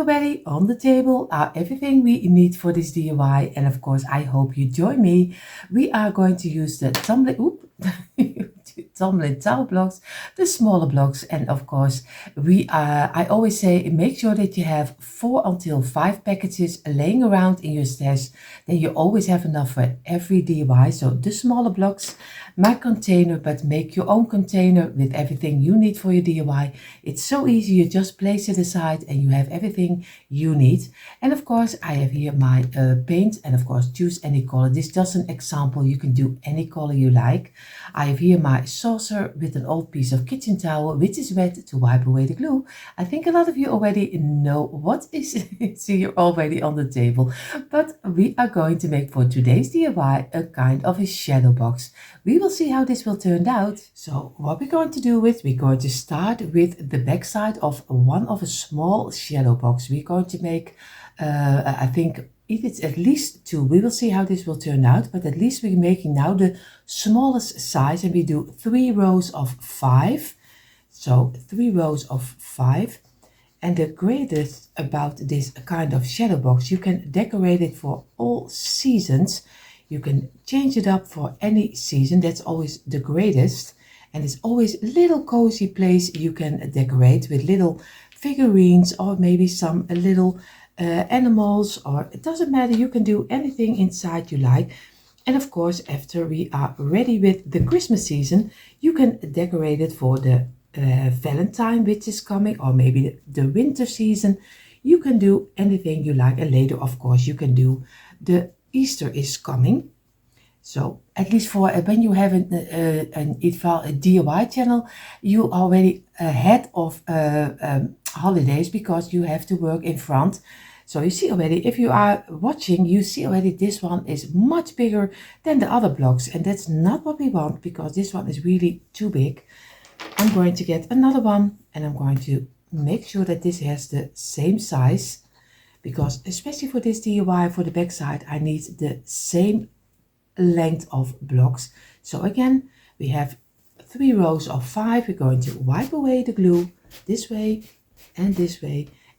already on the table are everything we need for this DIY, and of course I hope you join me. We are going to use the tumbling tile blocks, the smaller blocks, and of course I always say make sure that you have 4 until 5 packages laying around in your stash. Then you always have enough for every DIY. So the smaller blocks, my container, but make your own container with everything you need for your DIY. It's so easy, you just place it aside and you have everything you need. And of course I have here my paint, and of course choose any color. This is just an example, you can do any color you like. I have here my saucer with an old piece of kitchen towel which is wet to wipe away the glue. I think a lot of you already know what is here already on the table, but we are going to make for today's DIY a kind of a shadow box. We will see how this will turn out. So what we're going to do is we're going to start with the back side of one of a small shadow box. We're going to make I think if it's at least 2, we will see how this will turn out, but at least we're making now the smallest size, and we do 3 rows of 5. So 3 rows of 5. And the greatest about this kind of shadow box, you can decorate it for all seasons. You can change it up for any season. That's always the greatest. And it's always a little cozy place you can decorate with little figurines or maybe some little animals, or it doesn't matter, you can do anything inside you like. And of course after we are ready with the Christmas season, you can decorate it for the Valentine which is coming, or maybe the winter season. You can do anything you like, and later of course you can do the Easter is coming. So at least for when you have a DIY channel, you already ahead of holidays, because you have to work in front. So you see already, if you are watching, you see already this one is much bigger than the other blocks, and that's not what we want, because this one is really too big. I'm going to get another one, and I'm going to make sure that this has the same size, because especially for this DIY for the back side, I need the same length of blocks. So again, we have 3 rows of 5. We're going to wipe away the glue this way,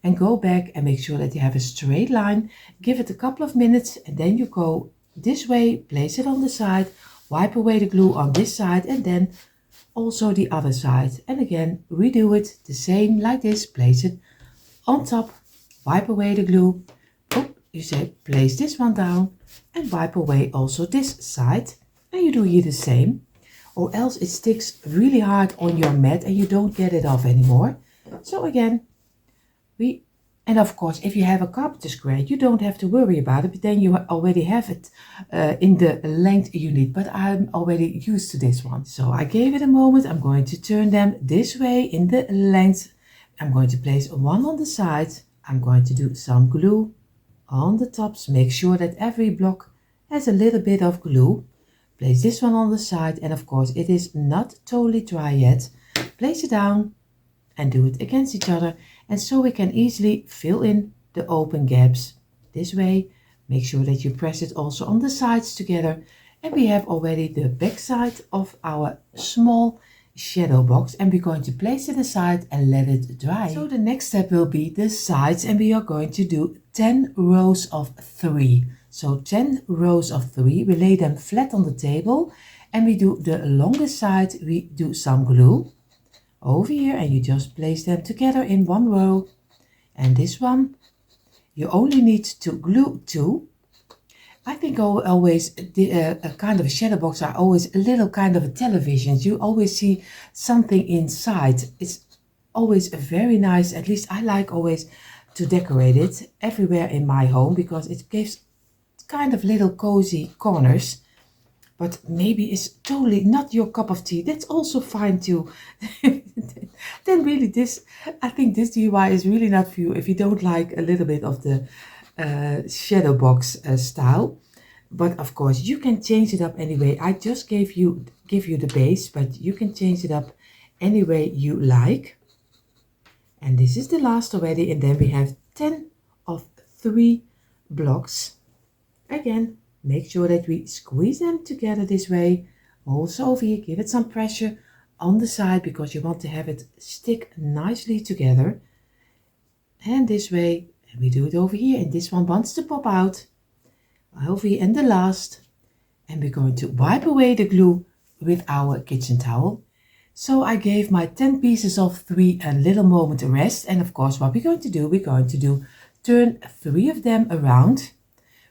and go back and make sure that you have a straight line. Give it a couple of minutes, and then you go this way, place it on the side, wipe away the glue on this side, and then also the other side. And again, redo it the same like this. Place it on top, wipe away the glue. You say place this one down and wipe away also this side, and you do here the same, or else it sticks really hard on your mat and you don't get it off anymore. So again, and of course if you have a carpenter square, you don't have to worry about it, but then you already have it in the length you need. But I'm already used to this one, so I gave it a moment. I'm going to turn them this way in the length. I'm going to place one on the side. I'm going to do some glue on the tops. Make sure that every block has a little bit of glue. Place this one on the side, and of course it is not totally dry yet. Place it down and do it against each other, and so we can easily fill in the open gaps this way. Make sure that you press it also on the sides together, and we have already the back side of our small shadow box, and we're going to place it aside and let it dry. So the next step will be the sides, and we are going to do 10 rows of 3. So 10 rows of 3, we lay them flat on the table, and we do the longest side, we do some glue over here, and you just place them together in one row. And this one you only need to glue 2. I think always a kind of a shadow box are always a little kind of a television. You always see something inside. It's always very nice. At least I like always to decorate it everywhere in my home, because it gives kind of little cozy corners. But maybe it's totally not your cup of tea. That's also fine too. Then really I think this DIY is really not for you if you don't like a little bit of the shadow box style. But of course you can change it up anyway. I just give you the base, but you can change it up any way you like. And this is the last already, and then we have 10 of 3 blocks. Again, make sure that we squeeze them together this way. Also over here, give it some pressure on the side, because you want to have it stick nicely together. And this way, And we do it over here, and this one wants to pop out. Over here, and the last. And we're going to wipe away the glue with our kitchen towel. So I gave my 10 pieces of 3 a little moment of rest. And of course, what we're going to do, turn 3 of them around.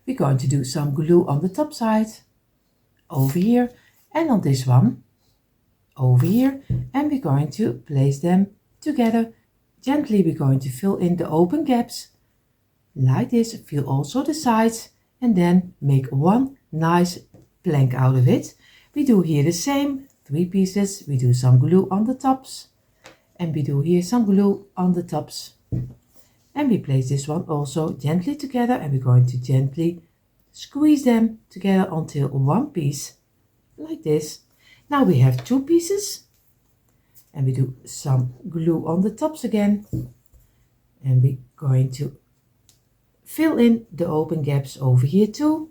We're going to do some glue on the top side, over here, and on this one, over here. And we're going to place them together. Gently, we're going to fill in the open gaps, like this. Fill also the sides, and then make one nice plank out of it. We do here the same, 3 pieces. We do some glue on the tops, and we do here some glue on the tops. And we place this one also gently together, and we're going to gently squeeze them together until one piece, like this. Now we have 2 pieces, and we do some glue on the tops again, and we're going to fill in the open gaps over here too.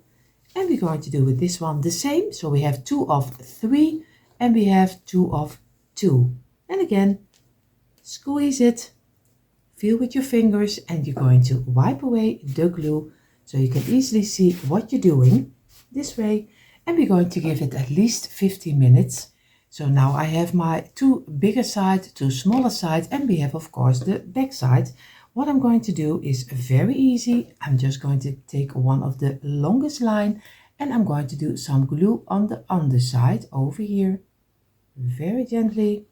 And we're going to do with this one the same. So we have 2 of 3, and we have 2 of 2. And again, squeeze it, feel with your fingers, and you're going to wipe away the glue so you can easily see what you're doing this way. And we're going to give it at least 15 minutes. So now I have my 2 bigger sides, 2 smaller sides, and we have of course the back side. What I'm going to do is very easy. I'm just going to take one of the longest line, and I'm going to do some glue on the underside over here, very gently.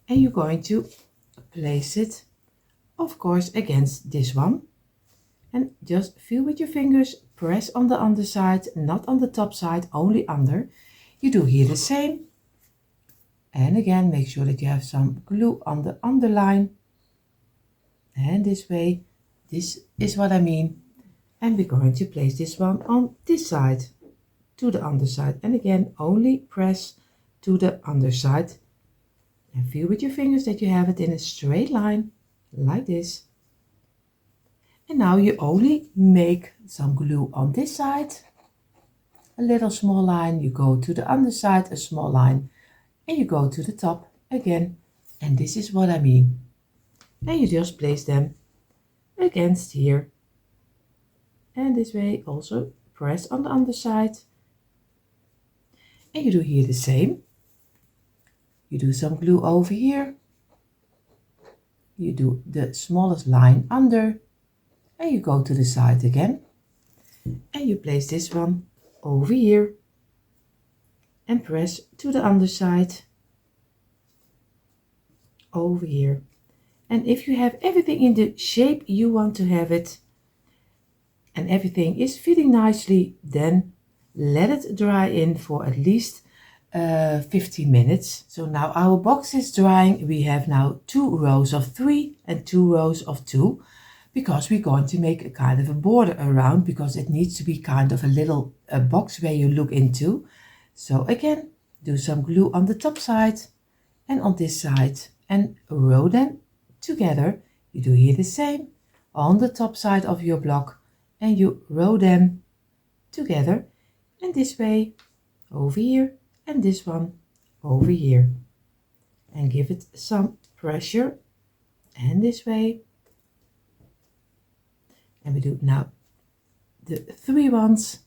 And you're going to place it, of course, against this one. And just feel with your fingers, press on the underside, not on the top side, only under. You do here the same. And again, make sure that you have some glue on the underline. And this way, this is what I mean. And we're going to place this one on this side, to the underside. And again, only press to the underside. And feel with your fingers that you have it in a straight line, like this. And now you only make some glue on this side. A little small line, you go to the underside, a small line, and you go to the top again. And this is what I mean. And you just place them against here. And this way also press on the underside. And you do here the same. You do some glue over here. You do the smallest line under. And you go to the side again. And you place this one over here. And press to the underside. Over here. And if you have everything in the shape you want to have it, and everything is fitting nicely, then let it dry in for at least 15 minutes. So now our box is drying. We have now 2 rows of 3 and 2 rows of 2, because we're going to make a kind of a border around, because it needs to be kind of a little box where you look into. So again, do some glue on the top side and on this side, and row them together. You do here the same on the top side of your block, and you row them together, and this way over here, and this one over here, and give it some pressure, and this way. And we do now the 3 ones,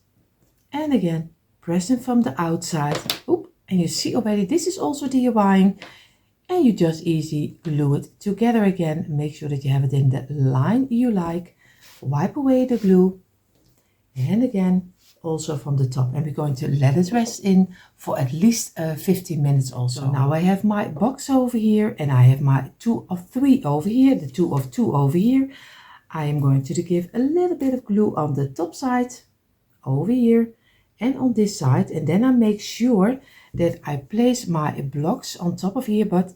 and again press them from the outside. Oop, and you see already this is also DIYing. And you just easy glue it together again. Make sure that you have it in the line you like. Wipe away the glue. And again, also from the top. And we're going to let it rest in for at least 15 minutes also. So now I have my box over here, and I have my 2 of 3 over here, the 2 of 2 over here. I am going to give a little bit of glue on the top side over here and on this side. And then I make sure that I place my blocks on top of here, but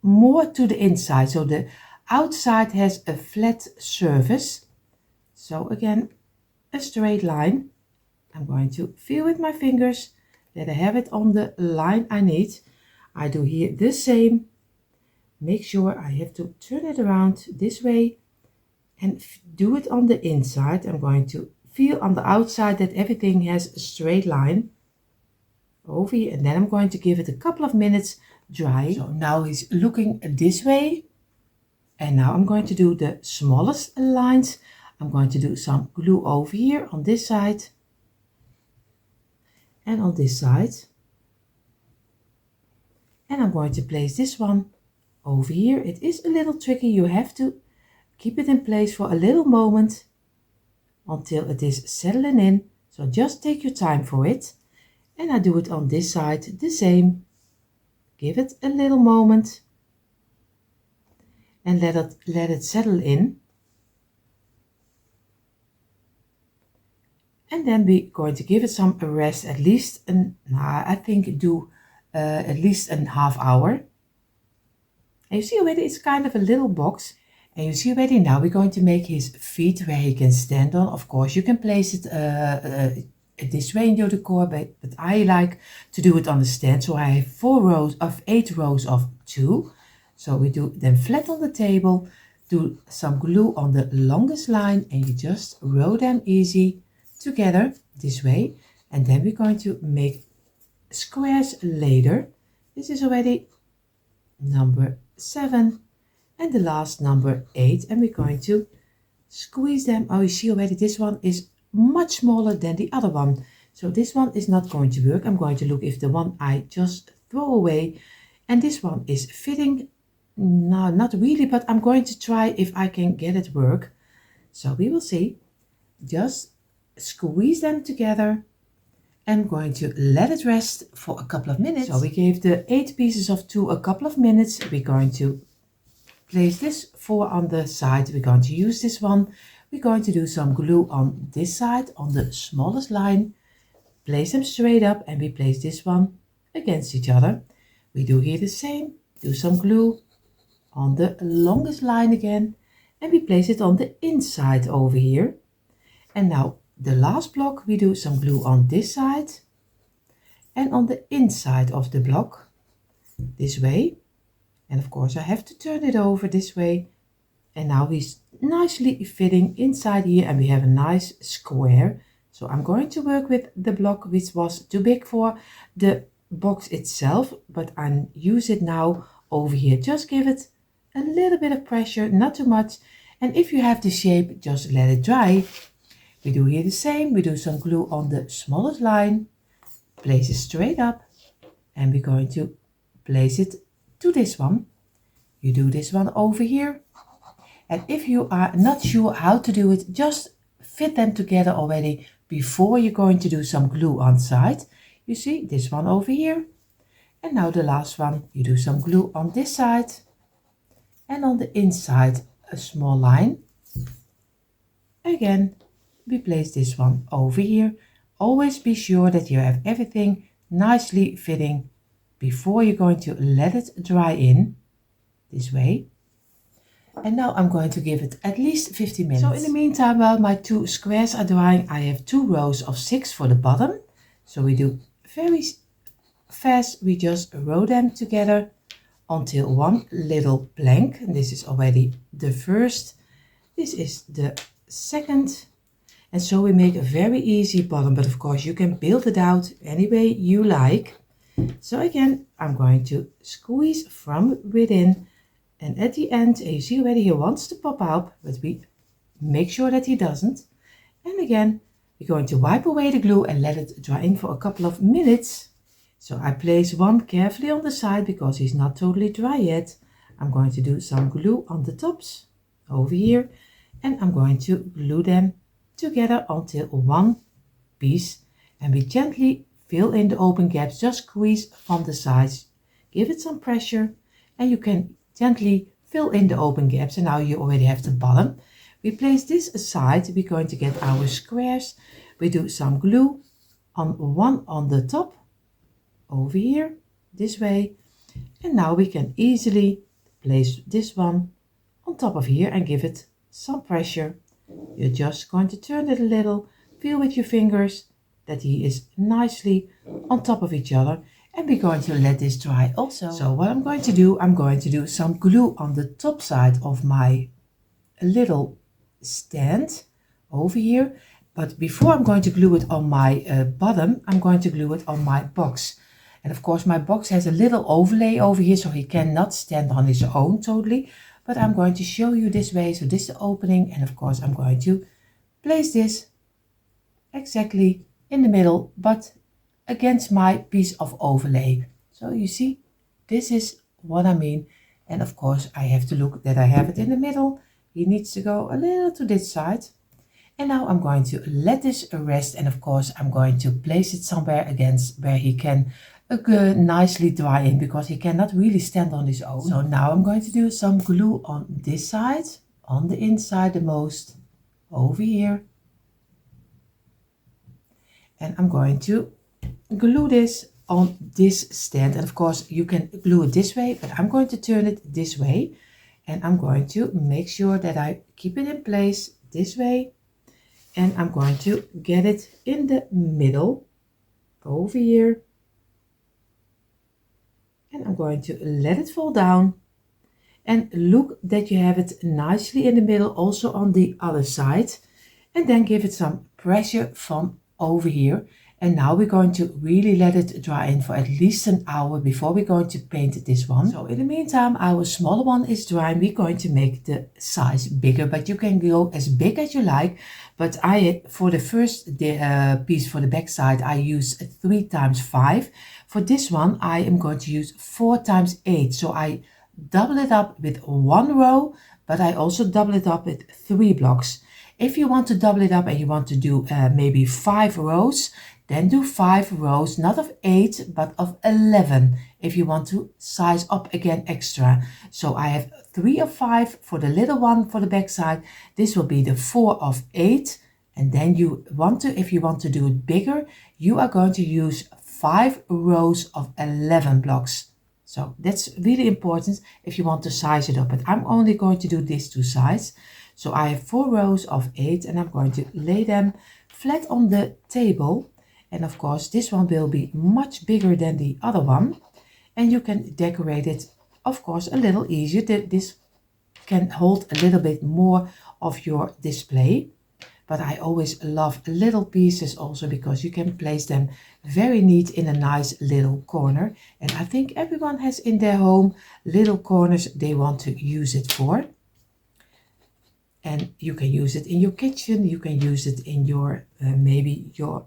more to the inside, so the outside has a flat surface. So again, a straight line. I'm going to feel with my fingers that I have it on the line I need. I do here the same. Make sure I have to turn it around this way and do it on the inside. I'm going to feel on the outside that everything has a straight line over here, and then I'm going to give it a couple of minutes dry. So now it's looking this way, And now I'm going to do the smallest lines. I'm going to do some glue over here on this side and on this side. And I'm going to place this one over here. It is a little tricky. You have to keep it in place for a little moment until it is settling in. So just take your time for it. And I do it on this side the same. Give it a little moment and let it settle in. And then we're going to give it some rest, at least I think do at least a half hour. And you see already it's kind of a little box. And you see already now we're going to make his feet where he can stand on. Of course you can place it this way in your decor, but I like to do it on the stand. So I have 8 rows of 2. So we do them flat on the table, do some glue on the longest line, and you just row them easy together this way. And then we're going to make squares later. This is already number 7 and the last number 8, and we're going to squeeze them. Oh, you see already this one is much smaller than the other one, so this one is not going to work. I'm going to look if the one I just throw away and this one is fitting. No, not really, but I'm going to try if I can get it work. So we will see. Just squeeze them together. I'm going to let it rest for a couple of minutes. So we gave the 8 pieces of 2 a couple of minutes. We're going to place this 4 on the side. We're going to use this one. We're going to do some glue on this side on the smallest line. Place them straight up and we place this one against each other. We do here the same. Do some glue on the longest line again. And we place it on the inside over here. And now the last block we do some glue on this side and on the inside of the block this way. And of course I have to turn it over this way. And now he's nicely fitting inside here and we have a nice square. So I'm going to work with the block which was too big for the box itself, but I use it now over here. Just give it a little bit of pressure, not too much. And if you have the shape, just let it dry. We do here the same. We do some glue on the smallest line, place it straight up, and we're going to place it to this one. You do this one over here. And if you are not sure how to do it, just fit them together already before you're going to do some glue on side. You see this one over here. And now the last one, you do some glue on this side and on the inside a small line. Again, we place this one over here. Always be sure that you have everything nicely fitting before you're going to let it dry in this way. And now I'm going to give it at least 15 minutes. So in the meantime, while my 2 squares are drying, I have 2 rows of 6 for the bottom. So we do very fast. We just row them together until one little plank. And this is already the first. This is the second. And so we make a very easy bottom, but of course you can build it out any way you like. So again, I'm going to squeeze from within. And at the end, you see already he wants to pop out, but we make sure that he doesn't. And again, we're going to wipe away the glue and let it dry in for a couple of minutes. So I place one carefully on the side because he's not totally dry yet. I'm going to do some glue on the tops over here. And I'm going to glue them together until one piece. And we gently fill in the open gaps. Just squeeze from the sides. Give it some pressure. And you can gently fill in the open gaps. And now you already have the bottom. We place this aside. We're going to get our squares. We do some glue on one on the top over here this way. And now we can easily place this one on top of here and give it some pressure. You're just going to turn it a little, feel with your fingers that he is nicely on top of each other. And we're going to let this dry also. So what I'm going to do some glue on the top side of my little stand over here. But before I'm going to glue it on my bottom, I'm going to glue it on my box. And of course my box has a little overlay over here, so he cannot stand on his own totally. but I'm going to show you this way. So this is the opening, and of course I'm going to place this exactly in the middle, but against my piece of overlay. So you see, this is what I mean. And of course I have to look that I have it in the middle. He needs to go a little to this side. And now I'm going to let this rest, and of course I'm going to place it somewhere against where he can nicely dry in, because he cannot really stand on his own. So now I'm going to do some glue on this side, on the inside the most, over here. And I'm going to glue this on this stand, and of course you can glue it this way, but I'm going to turn it this way, and I'm going to make sure that I keep it in place this way. And I'm going to get it in the middle over here, and I'm going to let it fall down, and look that you have it nicely in the middle also on the other side, and then give it some pressure from over here. And now we're going to really let it dry in for at least an hour before we're going to paint this one. So in the meantime, our smaller one is drying. We're going to make the size bigger, but you can go as big as you like. But for the first piece for the back side, I use 3 times 5. For this one, I am going to use 4 times 8. So I double it up with 1 row, but I also double it up with 3 blocks. If you want to double it up and you want to do maybe 5 rows, then do 5 rows, not of 8, but of 11, if you want to size up again extra. So I have 3 of 5 for the little one for the back side. This will be the 4 of 8. And then if you want to do it bigger, you are going to use 5 rows of 11 blocks. So that's really important if you want to size it up. But I'm only going to do these 2 sides. So I have 4 rows of 8, and I'm going to lay them flat on the table. And of course, this one will be much bigger than the other one. And you can decorate it, of course, a little easier. This can hold a little bit more of your display. But I always love little pieces also, because you can place them very neat in a nice little corner. And I think everyone has in their home little corners they want to use it for. And you can use it in your kitchen. You can use it in your, maybe your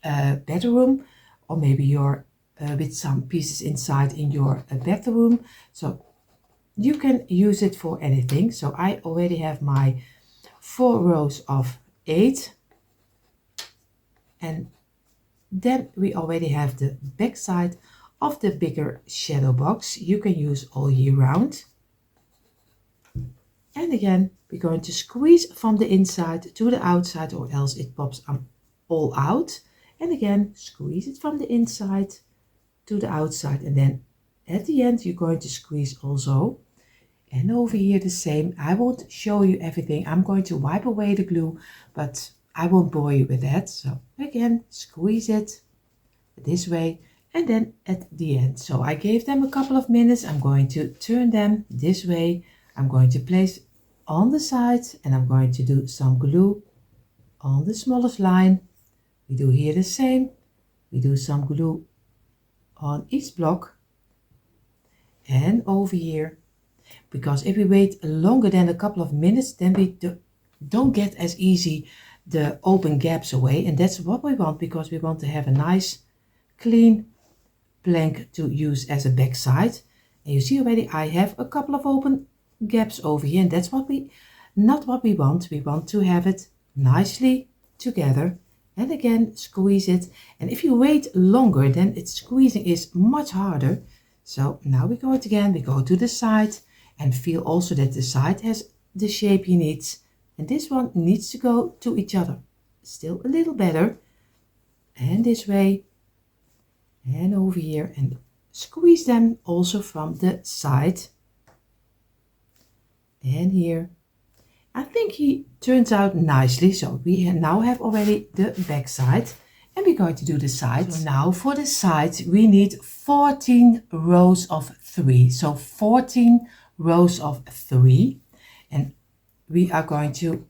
bedroom, or maybe your with some pieces inside in your bathroom. So you can use it for anything. So I already have my 4 rows of 8, and then we already have the back side of the bigger shadow box. You can use all year round. And again, we're going to squeeze from the inside to the outside, or else it pops all out. And again, squeeze it from the inside to the outside, and then at the end you're going to squeeze also. And over here the same. I won't show you everything. I'm going to wipe away the glue, but I won't bore you with that. So again, squeeze it this way, and then at the end. So I gave them a couple of minutes. I'm going to turn them this way. I'm going to place on the sides, and I'm going to do some glue on the smallest line. We do here the same. We do some glue on each block and over here, because if we wait longer than a couple of minutes, then we don't get as easy the open gaps away, and that's what we want, because we want to have a nice clean plank to use as a back side. And you see already I have a couple of open gaps over here, and that's not what we want. We want to have it nicely together. And again, squeeze it. And if you wait longer, then squeezing is much harder. So now we go it again. We go to the side and feel also that the side has the shape he needs. And this one needs to go to each other. Still a little better. And this way. And over here. And squeeze them also from the side. And here. I think he turns out nicely. So we now have already the back side, and we're going to do the sides. So now for the sides we need 14 rows of 3. So 14 rows of 3, and we are going to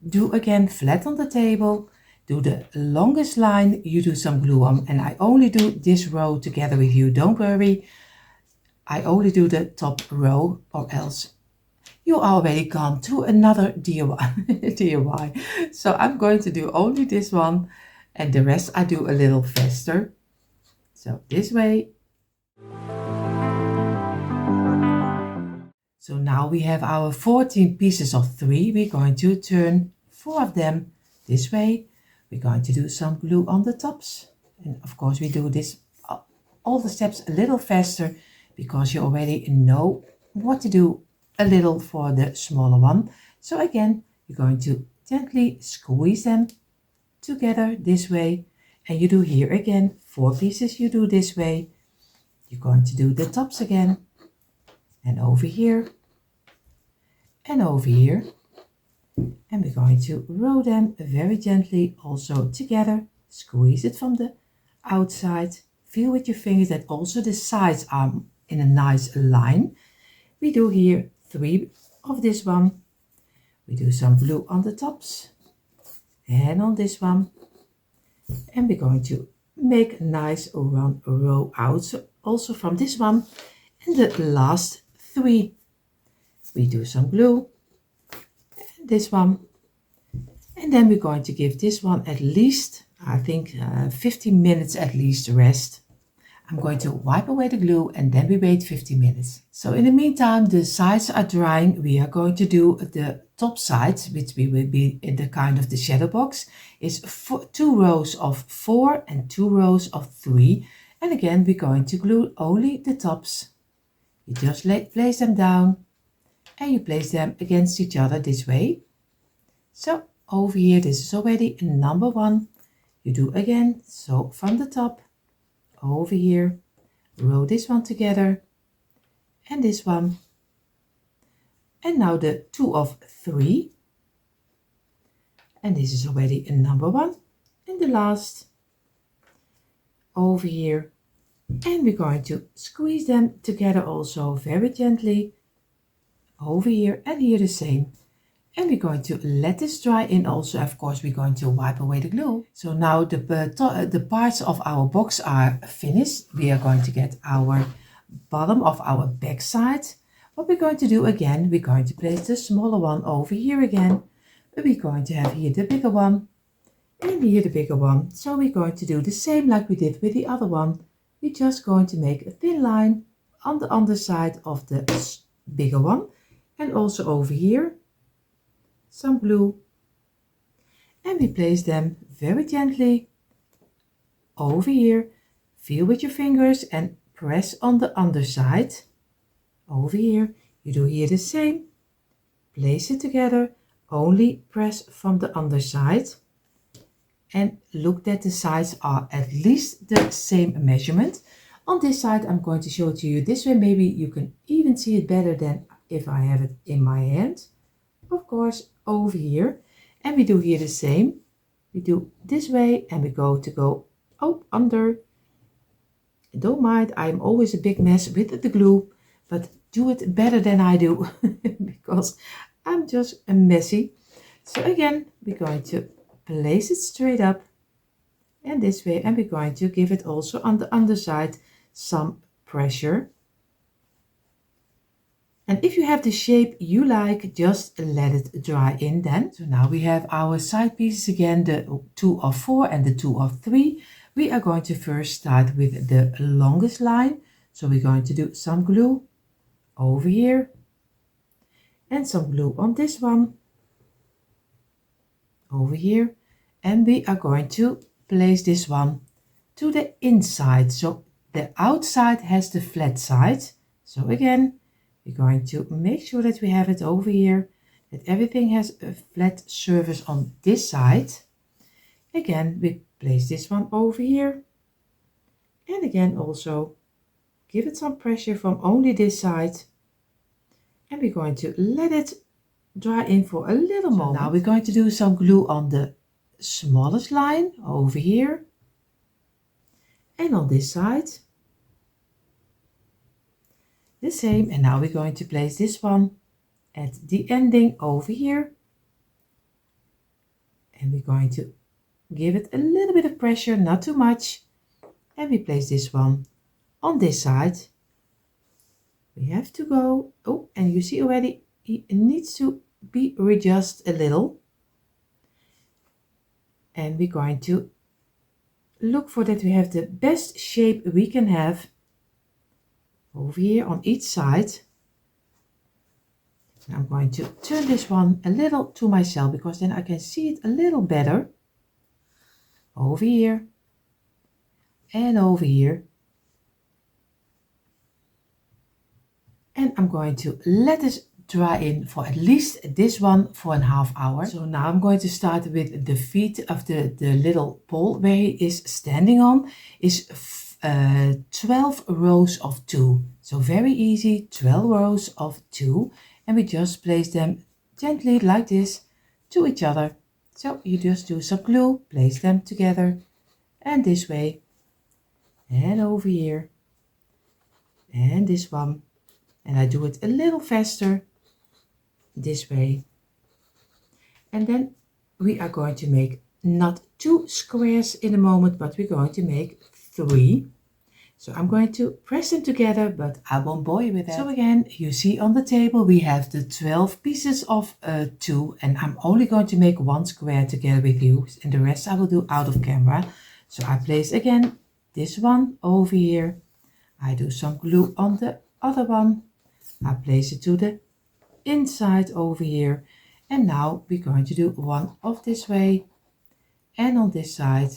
do again flat on the table. Do the longest line, you do some glue on, and I only do this row together with you. Don't worry, I only do the top row, or else you are already gone to another DIY. So I'm going to do only this one, and the rest I do a little faster. So this way. So now we have our 14 pieces of 3. We're going to turn 4 of them this way. We're going to do some glue on the tops. And of course we do this all the steps a little faster because you already know what to do a little for the smaller one. So again, you're going to gently squeeze them together this way. And you do here again 4 pieces, you do this way. You're going to do the tops again. And over here. And over here. And we're going to roll them very gently also together. Squeeze it from the outside. Feel with your fingers that also the sides are in a nice line. We do here 3 of this one. We do some glue on the tops and on this one. And we're going to make a nice one row out. So also from this one and the last 3. We do some glue. And this one. And then we're going to give this one at least, I think 15 minutes at least rest. I'm going to wipe away the glue and then we wait 15 minutes. So in the meantime, the sides are drying. We are going to do the top sides, which we will be in the kind of the shadow box, is 2 rows of 4 and 2 rows of 3. And again, we're going to glue only the tops. You just place them down and you place them against each other this way. So over here, this is already number 1. You do again, so from the top, over here, row this one together, and this one. And now the 2 of 3. And this is already a number 1. And the last, over here. And we're going to squeeze them together also very gently, over here and here the same. And we're going to let this dry in also. Of course, we're going to wipe away the glue. So now the parts of our box are finished. We are going to get our bottom of our back side. What we're going to do again, we're going to place the smaller one over here again. But we're going to have here the bigger one and here the bigger one. So we're going to do the same like we did with the other one. We're just going to make a thin line on the underside of the bigger one. And also over here. Some glue, and we place them very gently over here. Feel with your fingers and press on the underside. Over here, you do here the same. Place it together, only press from the underside. And look that the sides are at least the same measurement. On this side, I'm going to show it to you this way. Maybe you can even see it better than if I have it in my hand. Of course, over here, and we do here the same. We do this way and we go under. Don't mind, I'm always a big mess with the glue, but do it better than I do because I'm just a messy. So again, we're going to place it straight up and this way, and we're going to give it also on the underside some pressure. And if you have the shape you like, just let it dry in then. So now we have our side pieces again, the 2 of 4 and the 2 of 3. We are going to first start with the longest line. So we're going to do some glue over here and some glue on this one over here. And we are going to place this one to the inside. So the outside has the flat side. So again, we're going to make sure that we have it over here, that everything has a flat surface on this side. Again, we place this one over here. And again, also give it some pressure from only this side. And we're going to let it dry in for a little moment. Now we're going to do some glue on the smallest line over here. And on this side. The same, and now we're going to place this one at the ending over here, and we're going to give it a little bit of pressure, not too much, and we place this one on this side, we have to go, oh, and you see already, it needs to be readjusted a little. And we're going to look for that we have the best shape we can have over here on each side. And I'm going to turn this one a little to myself because then I can see it a little better. Over here and over here. And I'm going to let this dry in for at least this one for a half hour. So now I'm going to start with the feet of the little pole where he is standing on is 12 rows of 2. So very easy, 12 rows of 2. And we just place them gently like this to each other. So you just do some glue, place them together and this way and over here and this one. And I do it a little faster this way. And then we are going to make not 2 squares in a moment, but we're going to make 3. So I'm going to press them together, but I won't bore you with that. So again, you see on the table we have the 12 pieces of 2, and I'm only going to make 1 square together with you, and the rest I will do out of camera. So I place again this one over here. I do some glue on the other one. I place it to the inside over here. And now we're going to do one of this way and on this side.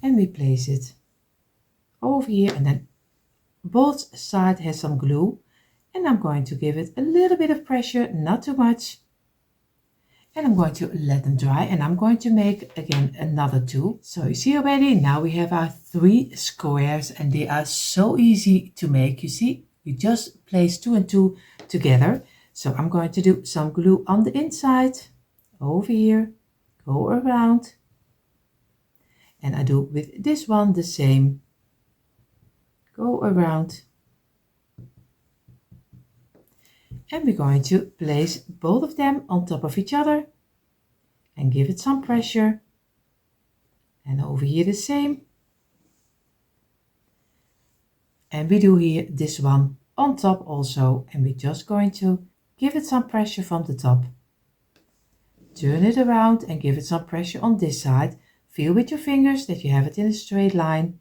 And we place it over here, and then both sides has some glue. And I'm going to give it a little bit of pressure, not too much. And I'm going to let them dry, and I'm going to make again another 2. So you see already, now we have our 3 squares, and they are so easy to make. You see, you just place 2 and 2 together. So I'm going to do some glue on the inside over here, go around, and I do with this one the same, go around. And we're going to place both of them on top of each other and give it some pressure. And over here the same. And we do here this one on top also. And we're just going to give it some pressure from the top. Turn it around and give it some pressure on this side. Feel with your fingers that you have it in a straight line.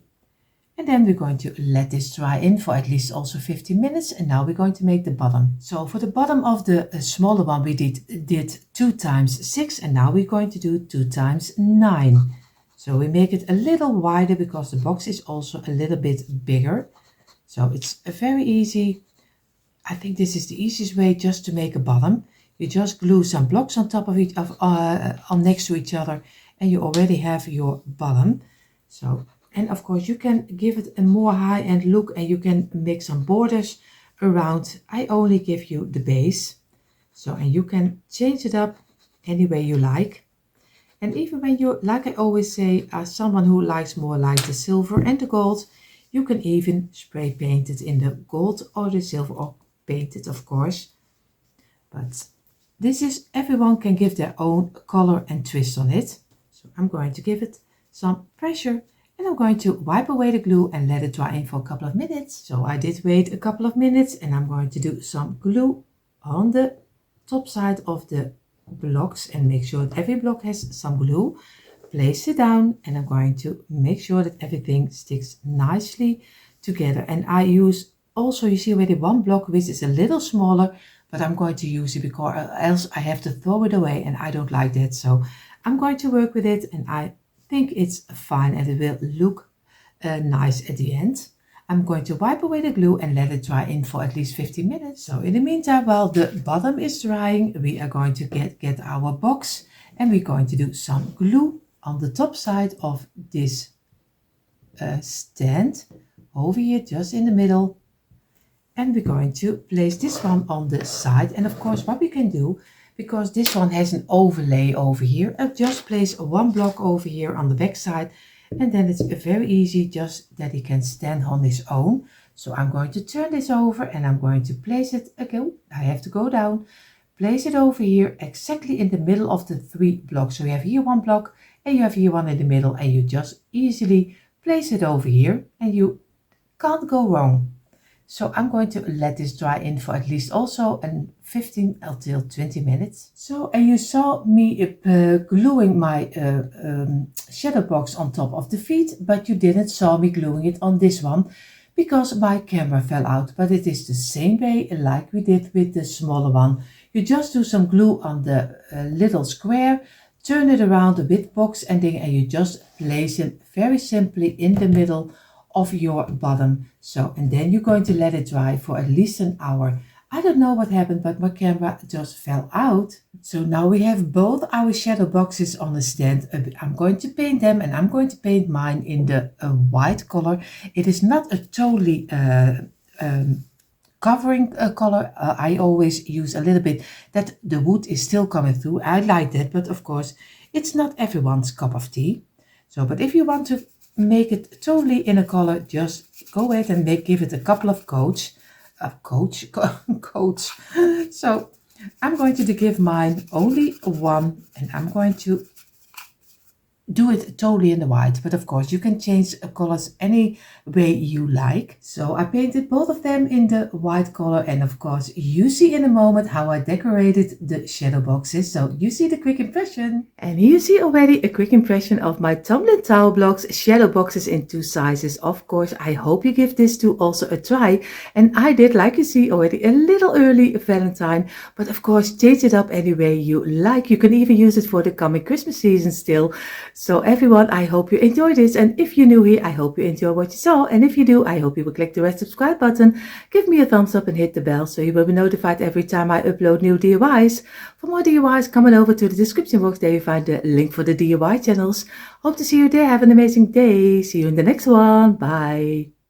And then we're going to let this dry in for at least also 15 minutes. And now we're going to make the bottom. So for the bottom of the smaller one, we did 2 times 6. And now we're going to do 2 times 9. So we make it a little wider because the box is also a little bit bigger. So it's very easy. I think this is the easiest way just to make a bottom. You just glue some blocks on top of each on next to each other, and you already have your bottom. So, and of course you can give it a more high-end look, and you can make some borders around. I only give you the base. So, and you can change it up any way you like. And even when you, like I always say, are someone who likes more like the silver and the gold, you can even spray paint it in the gold or the silver, or paint it of course. But this is, everyone can give their own color and twist on it. So I'm going to give it some pressure, and I'm going to wipe away the glue and let it dry in for a couple of minutes. So I did wait a couple of minutes, and I'm going to do some glue on the top side of the blocks and make sure that every block has some glue. Place it down, and I'm going to make sure that everything sticks nicely together. And I use also, you see already one block which is a little smaller, but I'm going to use it because else I have to throw it away, and I don't like that. So I'm going to work with it, and I think it's fine, and it will look nice at the end. I'm going to wipe away the glue and let it dry in for at least 15 minutes. So in the meantime, while the bottom is drying, we are going to get our box, and we're going to do some glue on the top side of this stand over here, just in the middle. And we're going to place this one on the side. And of course, what we can do, because this one has an overlay over here, I'll just place one block over here on the back side, and then it's very easy, just that it can stand on its own. So I'm going to turn this over, and I'm going to place it again. I have to go down, place it over here exactly in the middle of the 3 blocks. So you have here 1 block, and you have here 1 in the middle, and you just easily place it over here, and you can't go wrong. So I'm going to let this dry in for at least also 15 until 20 minutes. So, and you saw me gluing my shadow box on top of the feet, but you didn't saw me gluing it on this one because my camera fell out. But it is the same way like we did with the smaller one. You just do some glue on the little square, turn it around a bit box ending, and you just place it very simply in the middle of your bottom. So, and then you're going to let it dry for at least an hour. I don't know what happened, but my camera just fell out. So now we have both our shadow boxes on the stand. I'm going to paint them, and I'm going to paint mine in the white color. It is not a totally covering color. I always use a little bit that the wood is still coming through. I like that, but of course it's not everyone's cup of tea. So, but if you want to make it totally in a color, just go ahead and give it a couple of coats. So I'm going to give mine only one, and I'm going to do it totally in the white, but of course you can change colors any way you like. So I painted both of them in the white color, and of course you see in a moment how I decorated the shadow boxes. So you see the quick impression, and here you see already a quick impression of my Tumbling Tower Blocks shadow boxes in 2 sizes. Of course, I hope you give this to also a try, and I did, like you see already, a little early Valentine, but of course change it up any way you like. You can even use it for the coming Christmas season still. So everyone, I hope you enjoyed this, and if you're new here, I hope you enjoy what you saw, and if you do, I hope you will click the red subscribe button, give me a thumbs up and hit the bell so you will be notified every time I upload new DIYs. For more DIYs, come on over to the description box, there you find the link for the DIY channels. Hope to see you there. Have an amazing day. See you in the next one. Bye.